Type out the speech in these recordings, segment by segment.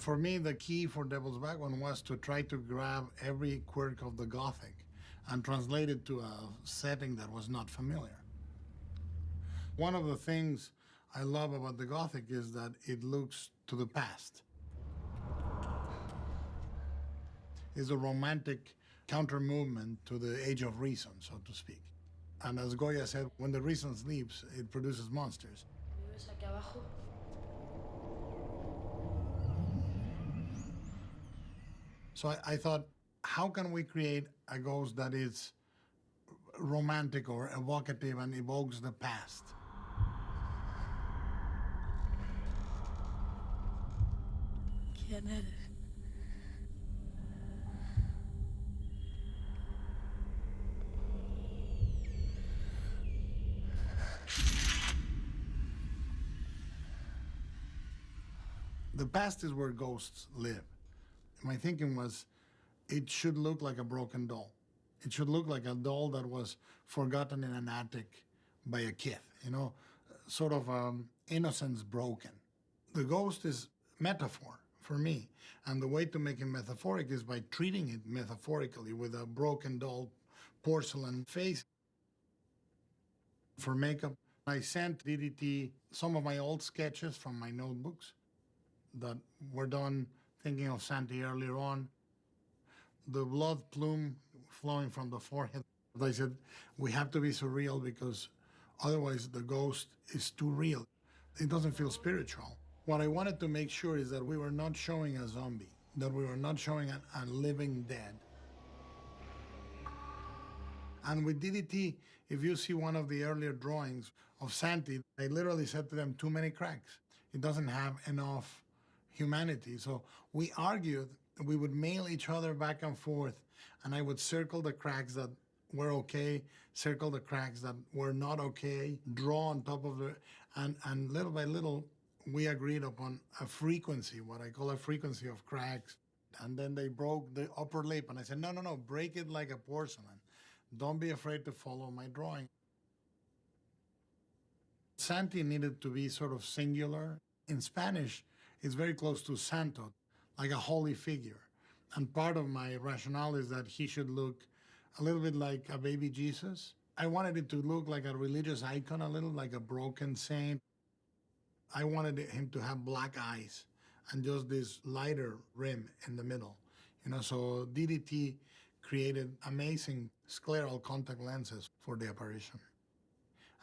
For me, the key for Devil's Backbone was to try to grab every quirk of the Gothic and translate it to a setting that was not familiar. One of the things I love about the Gothic is that it looks to the past. It's a romantic counter movement to the age of reason, so to speak. And as Goya said, when the reason sleeps, it produces monsters. ¿Vives aquí abajo? So I thought, how can we create a ghost that is romantic or evocative and evokes the past? ¿Quién eres? The past is where ghosts live. My thinking was, it should look like a broken doll. It should look like a doll that was forgotten in an attic by a kid, sort of innocence broken. The ghost is metaphor for me. And the way to make it metaphoric is by treating it metaphorically with a broken doll porcelain face. For makeup, I sent DDT some of my old sketches from my notebooks that were done thinking of Santi earlier on. The blood plume flowing from the forehead. I said, we have to be surreal because otherwise the ghost is too real. It doesn't feel spiritual. What I wanted to make sure is that we were not showing a zombie, that we were not showing a living dead. And with DDT, if you see one of the earlier drawings of Santi, I literally said to them, too many cracks. It doesn't have enough humanity. So we argued, we would mail each other back and forth, and I would circle the cracks that were okay, circle the cracks that were not okay, draw on top of it, and little by little, we agreed upon a frequency, what I call a frequency of cracks. And then they broke the upper lip, and I said, no, no, no, break it like a porcelain. Don't be afraid to follow my drawing. Santi needed to be sort of singular. In Spanish, it's very close to santo, like a holy figure. And part of my rationale is that he should look a little bit like a baby Jesus. I wanted it to look like a religious icon, a little like a broken saint. I wanted him to have black eyes and just this lighter rim in the middle. So DDT created amazing scleral contact lenses for the apparition.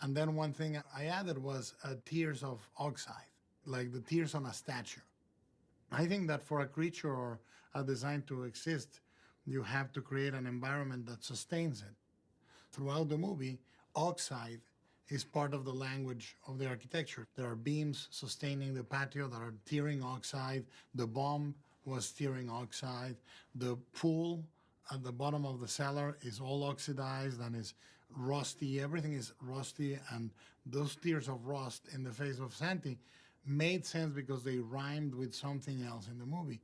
And then one thing I added was tears of oxide, like the tears on a statue. I think that for a creature or a design to exist, you have to create an environment that sustains it. Throughout the movie, oxide is part of the language of the architecture. There are beams sustaining the patio that are tearing oxide. The bomb was tearing oxide. The pool at the bottom of the cellar is all oxidized and is rusty. Everything is rusty, and those tears of rust in the face of Santi made sense because they rhymed with something else in the movie.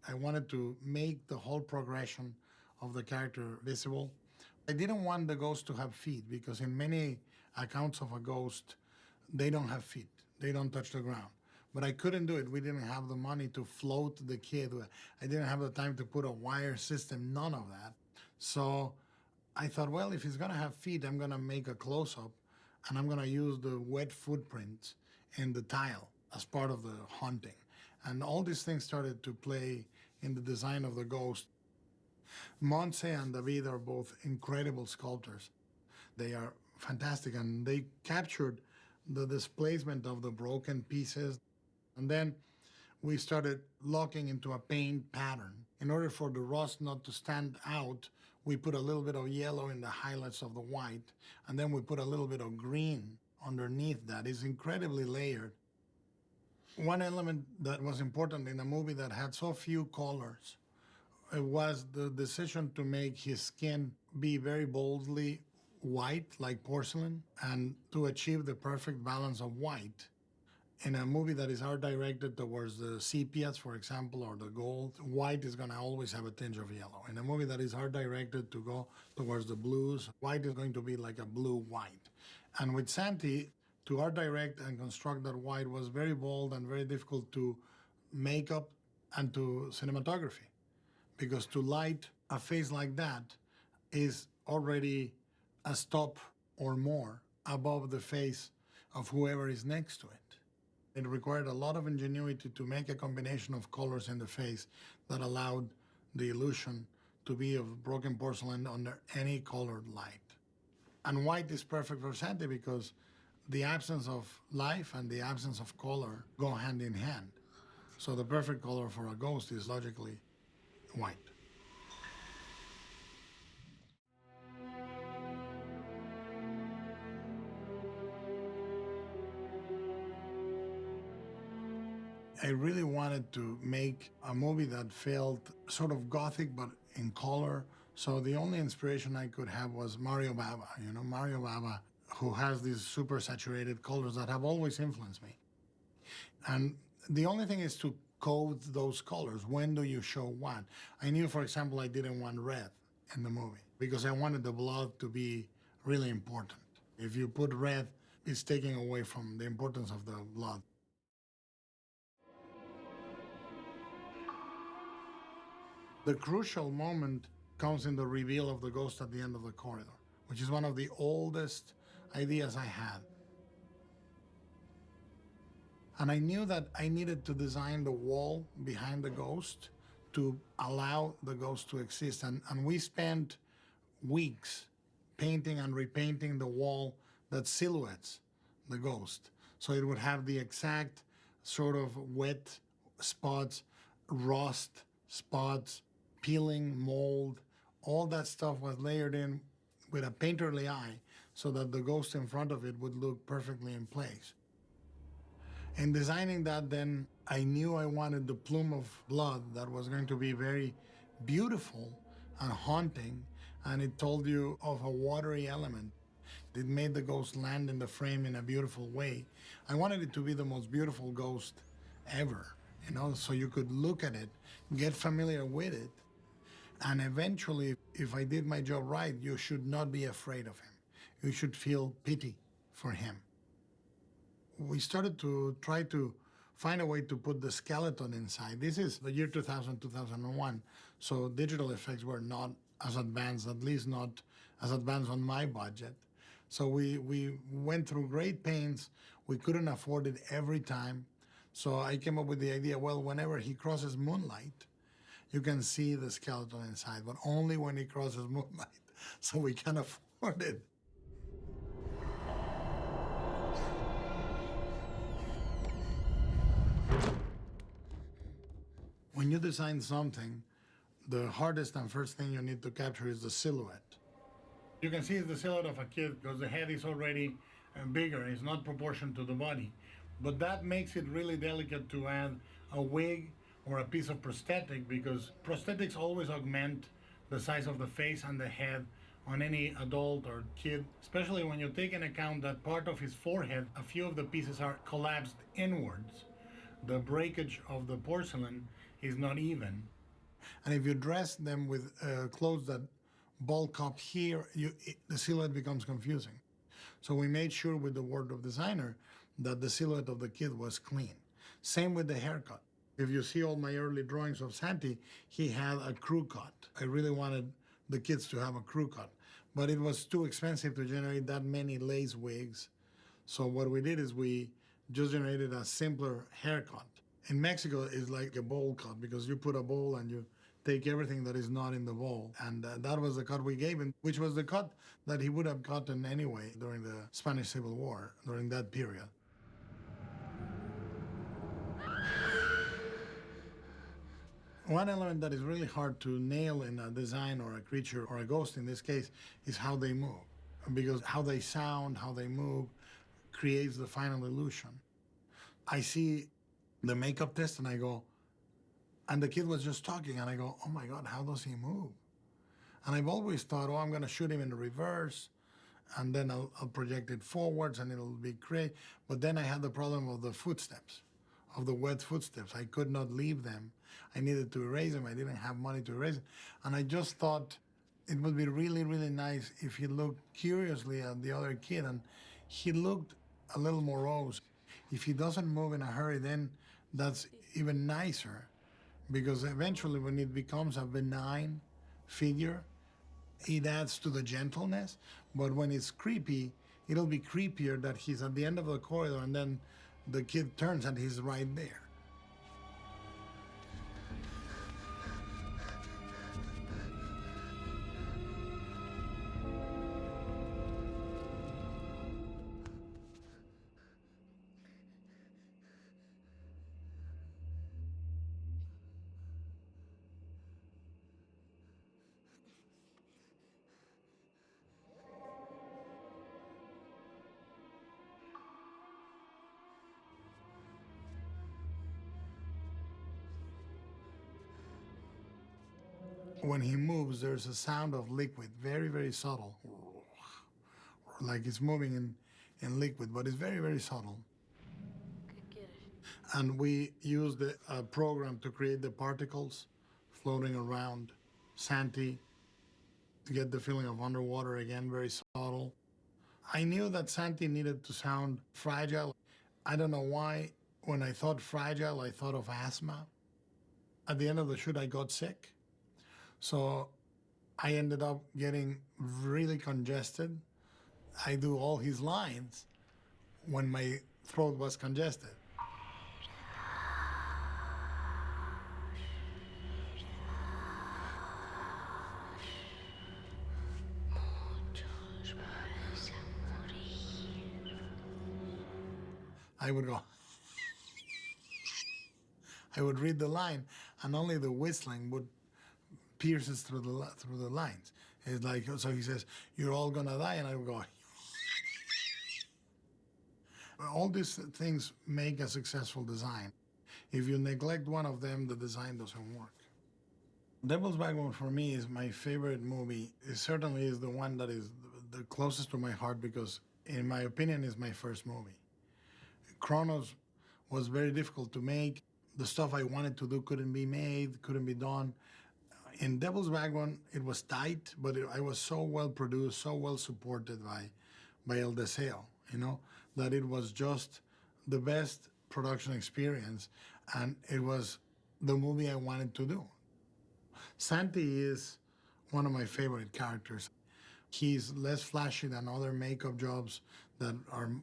I wanted to make the whole progression of the character visible. I didn't want the ghost to have feet because in many accounts of a ghost, they don't have feet. They don't touch the ground. But I couldn't do it. We didn't have the money to float the kid. I didn't have the time to put a wire system, none of that. So I thought, well, if he's gonna have feet, I'm gonna make a close-up and I'm gonna use the wet footprints in the tile as part of the haunting. And all these things started to play in the design of the ghost. Montse and David are both incredible sculptors. They are fantastic, and they captured the displacement of the broken pieces. And then we started locking into a paint pattern. In order for the rust not to stand out, we put a little bit of yellow in the highlights of the white, and then we put a little bit of green underneath that. It's incredibly layered. One element that was important in a movie that had so few colors, it was the decision to make his skin be very boldly white, like porcelain, and to achieve the perfect balance of white. In a movie that is art directed towards the sepias, for example, or the gold, white is gonna always have a tinge of yellow. In a movie that is art directed to go towards the blues, white is going to be like a blue-white. And with Santi, to art direct and construct that white was very bold and very difficult to makeup and to cinematography, because to light a face like that is already a stop or more above the face of whoever is next to it. It required a lot of ingenuity to make a combination of colors in the face that allowed the illusion to be of broken porcelain under any colored light. And white is perfect for Santi because the absence of life and the absence of color go hand in hand. So the perfect color for a ghost is logically white. I really wanted to make a movie that felt sort of gothic but in color. So the only inspiration I could have was Mario Bava, Mario Bava, who has these super saturated colors that have always influenced me. And the only thing is to code those colors. When do you show what? I knew, for example, I didn't want red in the movie because I wanted the blood to be really important. If you put red, it's taking away from the importance of the blood. The crucial moment comes in the reveal of the ghost at the end of the corridor, which is one of the oldest ideas I had. And I knew that I needed to design the wall behind the ghost to allow the ghost to exist. And we spent weeks painting and repainting the wall that silhouettes the ghost. So it would have the exact sort of wet spots, rust spots, peeling, mold, all that stuff was layered in with a painterly eye so that the ghost in front of it would look perfectly in place. In designing that, then I knew I wanted the plume of blood that was going to be very beautiful and haunting, and it told you of a watery element. It made the ghost land in the frame in a beautiful way. I wanted it to be the most beautiful ghost ever, so you could look at it, get familiar with it, and eventually, if I did my job right, you should not be afraid of him. You should feel pity for him. We started to try to find a way to put the skeleton inside. This is the year 2000, 2001, so digital effects were not as advanced, at least not as advanced on my budget. So we went through great pains. We couldn't afford it every time. So I came up with the idea, well, whenever he crosses moonlight, you can see the skeleton inside, but only when he crosses moonlight. So we can afford it. When you design something, the hardest and first thing you need to capture is the silhouette. You can see it's the silhouette of a kid because the head is already bigger. It's not proportioned to the body. But that makes it really delicate to add a wig or a piece of prosthetic, because prosthetics always augment the size of the face and the head on any adult or kid, especially when you take into account that part of his forehead, a few of the pieces are collapsed inwards. The breakage of the porcelain is not even. And if you dress them with clothes that bulk up here, the silhouette becomes confusing. So we made sure with the wardrobe designer that the silhouette of the kid was clean. Same with the haircut. If you see all my early drawings of Santi, he had a crew cut. I really wanted the kids to have a crew cut, but it was too expensive to generate that many lace wigs. So what we did is we just generated a simpler haircut. In Mexico, it's like a bowl cut because you put a bowl and you take everything that is not in the bowl. And that was the cut we gave him, which was the cut that he would have gotten anyway during the Spanish Civil War, during that period. One element that is really hard to nail in a design or a creature or a ghost in this case is how they move. Because how they sound, how they move, creates the final illusion. I see the makeup test and I go, and the kid was just talking and I go, oh my God, how does he move? And I've always thought, oh, I'm gonna shoot him in the reverse and then I'll project it forwards and it'll be great. But then I had the problem of the footsteps, of the wet footsteps. I could not leave them. I needed to erase them. I didn't have money to erase them. And I just thought it would be really, really nice if he looked curiously at the other kid and he looked a little morose. If he doesn't move in a hurry, then that's even nicer, because eventually when it becomes a benign figure, it adds to the gentleness. But when it's creepy, it'll be creepier that he's at the end of the corridor and then the kid turns and he's right there. When he moves, there's a sound of liquid, very, very subtle, like it's moving in liquid, but it's very, very subtle. ¿Qué quieres? And we use the program to create the particles floating around Santi to get the feeling of underwater again, very subtle. I knew that Santi needed to sound fragile. I don't know why, when I thought fragile, I thought of asthma. At the end of the shoot, I got sick. So I ended up getting really congested. I do all his lines when my throat was congested. I would go, I would read the line, and only the whistling would pierces through the lines. It's like, so he says, "You're all gonna die," and I would go. All these things make a successful design. If you neglect one of them, the design doesn't work. Devil's Backbone for me is my favorite movie. It certainly is the one that is the closest to my heart because, in my opinion, is my first movie. Chronos was very difficult to make. The stuff I wanted to do couldn't be made, couldn't be done. In Devil's Backbone, it was tight, but I was so well produced, so well supported by El Deseo, that it was just the best production experience, and it was the movie I wanted to do. Santi is one of my favorite characters. He's less flashy than other makeup jobs that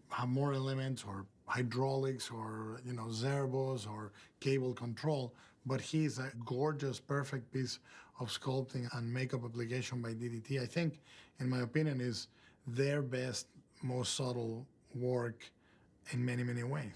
have more elements or hydraulics or zerbos or cable control, but he's a gorgeous, perfect piece of sculpting and makeup application by DDT. I think, in my opinion, is their best, most subtle work in many, many ways.